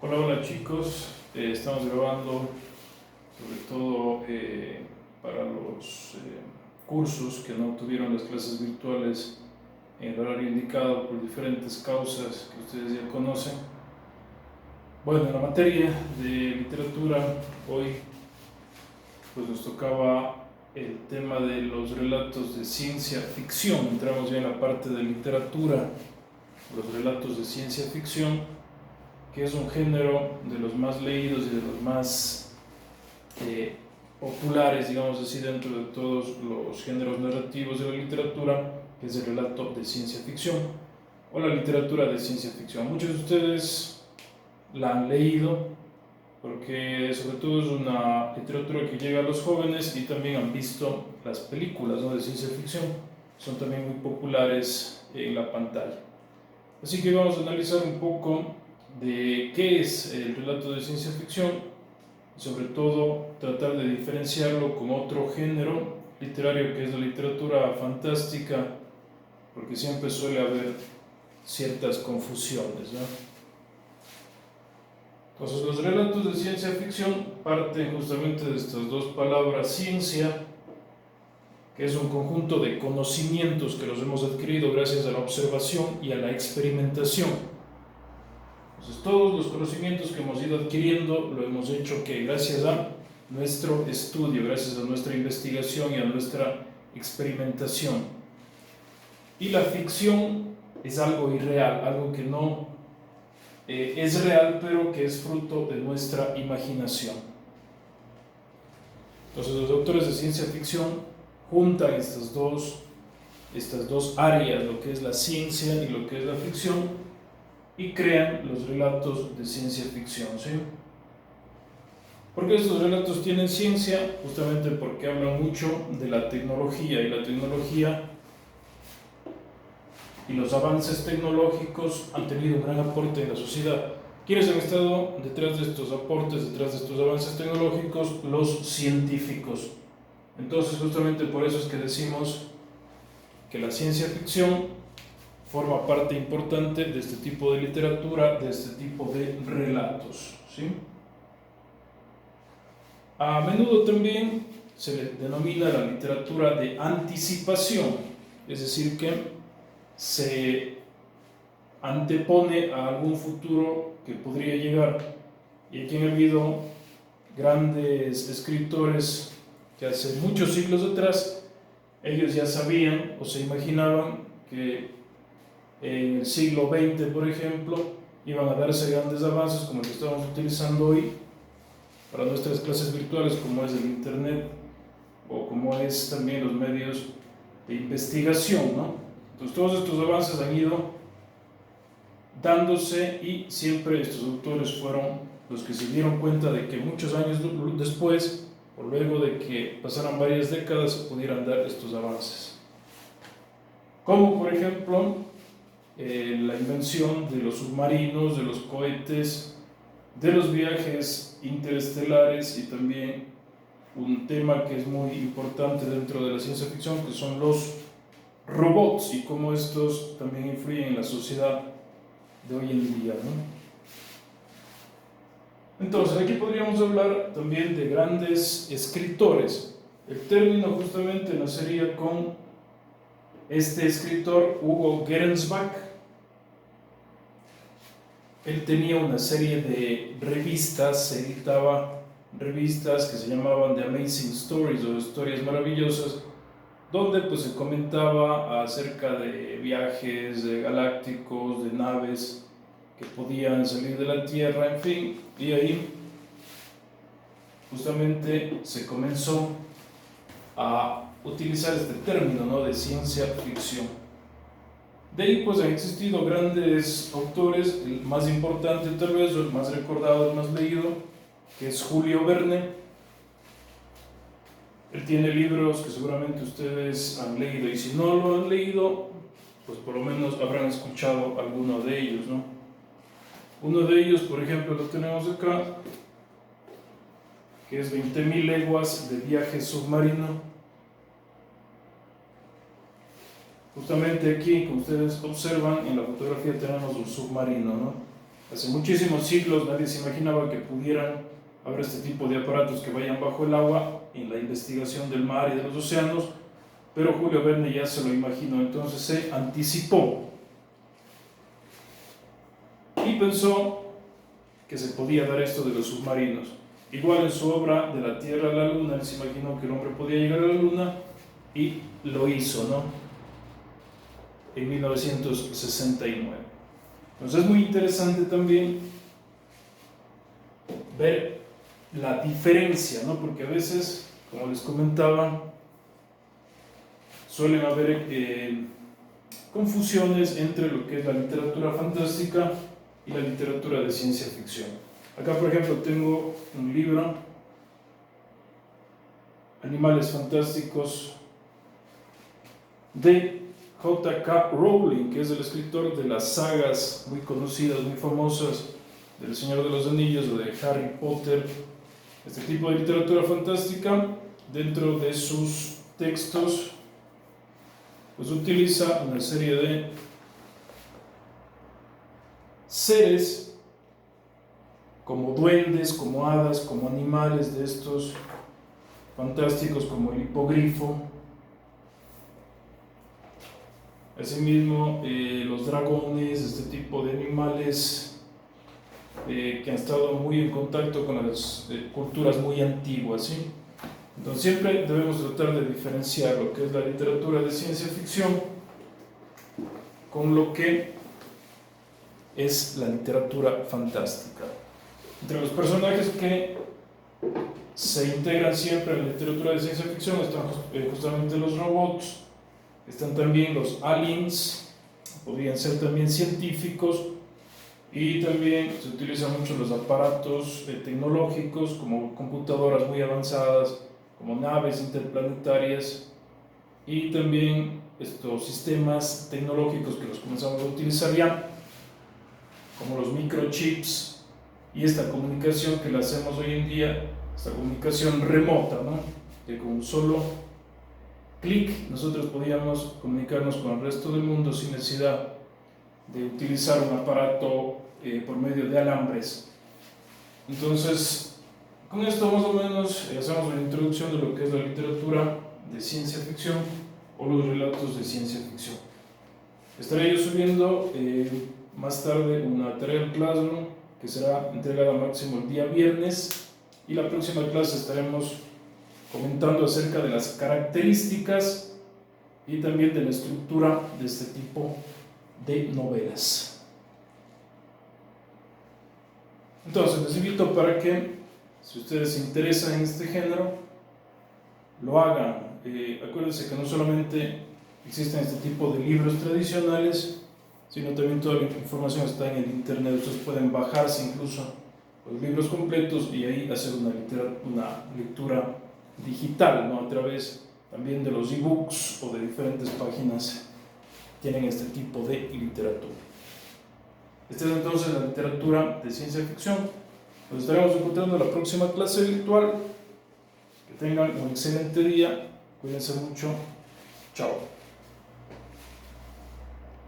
Hola, hola chicos. Estamos grabando sobre todo para los cursos que no tuvieron las clases virtuales en el horario indicado por diferentes causas que ustedes ya conocen. Bueno, en la materia de literatura hoy pues nos tocaba el tema de los relatos de ciencia ficción. Entramos ya en la parte de literatura, los relatos de ciencia ficción, que es un género de los más leídos y de los más populares, digamos así, dentro de todos los géneros narrativos de la literatura, que es el relato de ciencia ficción o la literatura de ciencia ficción. Muchos de ustedes la han leído porque sobre todo es una literatura que llega a los jóvenes y también han visto las películas, ¿no?, de ciencia ficción, son también muy populares en la pantalla. Así que vamos a analizar un poco de qué es el relato de ciencia ficción y sobre todo tratar de diferenciarlo con otro género literario que es la literatura fantástica, porque siempre suele haber ciertas confusiones, ¿no? Entonces los relatos de ciencia ficción parten justamente de estas dos palabras: ciencia, que es un conjunto de conocimientos que los hemos adquirido gracias a la observación y a la experimentación. Entonces todos los conocimientos que hemos ido adquiriendo lo hemos hecho que gracias a nuestro estudio, gracias a nuestra investigación y a nuestra experimentación. Y la ficción es algo irreal, algo que no es real, pero que es fruto de nuestra imaginación. Entonces los autores de ciencia ficción juntan estas dos áreas, lo que es la ciencia y lo que es la ficción, y crean los relatos de ciencia ficción, ¿sí? ¿Por qué estos relatos tienen ciencia? Justamente porque hablan mucho de la tecnología, y la tecnología y los avances tecnológicos han tenido un gran aporte en la sociedad. ¿Quiénes han estado detrás de estos aportes, detrás de estos avances tecnológicos? Los científicos. Entonces, justamente por eso es que decimos que la ciencia ficción forma parte importante de este tipo de literatura, de este tipo de relatos, ¿sí? A menudo también se le denomina la literatura de anticipación, es decir, que se antepone a algún futuro que podría llegar. Y aquí han habido grandes escritores que hace muchos siglos atrás ellos ya sabían o se imaginaban que en el siglo XX, por ejemplo, iban a darse grandes avances como el que estamos utilizando hoy para nuestras clases virtuales, como es el Internet o como es también los medios de investigación, ¿no? Entonces todos estos avances han ido dándose y siempre estos autores fueron los que se dieron cuenta de que muchos años después, o luego de que pasaran varias décadas, se pudieran dar estos avances. Como por ejemplo la invención de los submarinos, de los cohetes, de los viajes interestelares, y también un tema que es muy importante dentro de la ciencia ficción, que son los robots y cómo estos también influyen en la sociedad de hoy en día, ¿no? Entonces aquí podríamos hablar también de grandes escritores. El término justamente nacería con este escritor Hugo Gernsback. Él tenía una serie de revistas, se editaba revistas que se llamaban The Amazing Stories o Historias Maravillosas, donde pues se comentaba acerca de viajes galácticos, de naves que podían salir de la Tierra, en fin, y ahí justamente se comenzó a utilizar este término, ¿no?, de ciencia ficción. De ahí pues han existido grandes autores, el más importante tal vez, o el más recordado, el más leído, que es Julio Verne. Él tiene libros que seguramente ustedes han leído, y si no lo han leído, pues por lo menos habrán escuchado alguno de ellos, ¿no? Uno de ellos, por ejemplo, lo tenemos acá, que es 20.000 leguas de viaje submarino. Justamente aquí, como ustedes observan, en la fotografía tenemos un submarino, ¿no? Hace muchísimos siglos nadie se imaginaba que pudieran haber este tipo de aparatos que vayan bajo el agua en la investigación del mar y de los océanos, pero Julio Verne ya se lo imaginó, entonces se anticipó y pensó que se podía dar esto de los submarinos. Igual en su obra De la Tierra a la Luna, él se imaginó que el hombre podía llegar a la Luna y lo hizo, ¿no? En 1969. Entonces es muy interesante también ver la diferencia, ¿no? Porque a veces, como les comentaba, suelen haber confusiones entre lo que es la literatura fantástica y la literatura de ciencia ficción. Acá, por ejemplo, tengo un libro, Animales Fantásticos, de J.K. Rowling, que es el escritor de las sagas muy conocidas, muy famosas, del Señor de los Anillos o de Harry Potter. Este tipo de literatura fantástica, dentro de sus textos, pues utiliza una serie de seres como duendes, como hadas, como animales de estos fantásticos, como el hipogrifo. Asimismo, los dragones, este tipo de animales que han estado muy en contacto con las culturas muy antiguas, ¿sí? Entonces siempre debemos tratar de diferenciar lo que es la literatura de ciencia ficción con lo que es la literatura fantástica. Entre los personajes que se integran siempre en la literatura de ciencia ficción están justamente los robots, están también los aliens, podrían ser también científicos, y también se utilizan mucho los aparatos tecnológicos como computadoras muy avanzadas, como naves interplanetarias, y también estos sistemas tecnológicos que los comenzamos a utilizar ya, como los microchips, y esta comunicación que la hacemos hoy en día, esta comunicación remota, ¿no? Que con un solo clic nosotros podíamos comunicarnos con el resto del mundo sin necesidad de utilizar un aparato por medio de alambres. Entonces, con esto más o menos hacemos una introducción de lo que es la literatura de ciencia ficción o los relatos de ciencia ficción. Estaré yo subiendo más tarde una tarea al Classroom que será entregada máximo el día viernes, y la próxima clase estaremos comentando acerca de las características y también de la estructura de este tipo de novelas. Entonces les invito para que, si ustedes se interesan en este género, lo hagan. Acuérdense que no solamente existen este tipo de libros tradicionales, sino también toda la información está en el internet. Ustedes pueden bajarse incluso los libros completos y ahí hacer una lectura digital, ¿no? A través también de los ebooks o de diferentes páginas tienen este tipo de literatura. Esta es entonces la literatura de ciencia ficción. Nos estaremos encontrando en la próxima clase virtual. Que tengan un excelente día. Cuídense mucho. Chao.